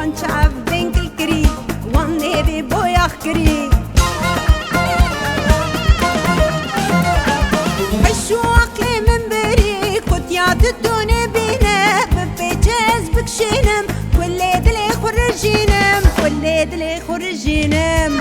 وان شعب بين كل كري وان نبي بويا خكري عشو عقلي من بري كنت يعتدوني بينا ببيجاز بكشينم كل دلي خرجينم كل دلي خرجينم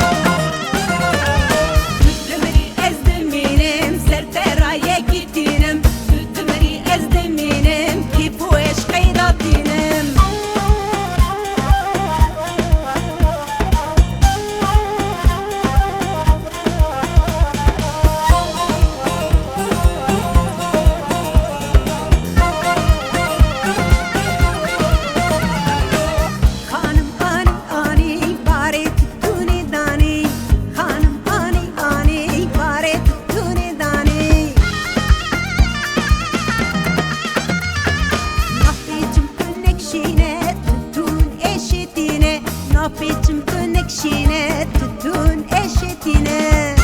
نافيتم كنك شينات تدون اشتينا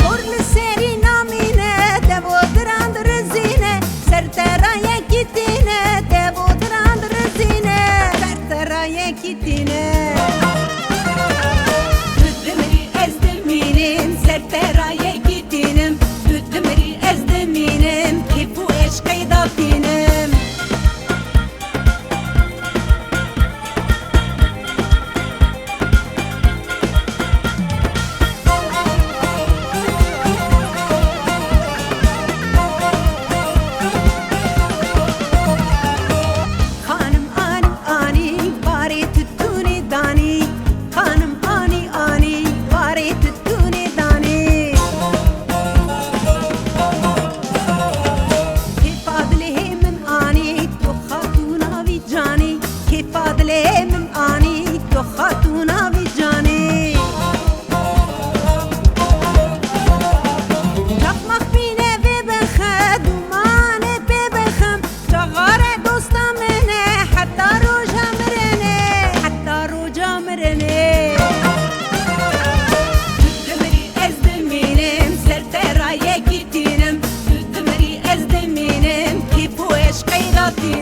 قرن ساري نامينا دابو دراند رزينا سرت رايا كيتينا دابو دراند رزينا سرت رايا كيتينا تدمري ازدمينم سرت رايا كيتينم تدمري ازدمينم كيف واش قيضاتينم فاضله من آنی تو خاتونا بی جانی چخمخ بینه بی بخد مانه بی بخم چغاره دوستا منه حتی روجا مرنه حتی روجا مرنه تدمری از دمینم سر ترایه گیتینم تدمری از دمینم کیف و عشق قیراتی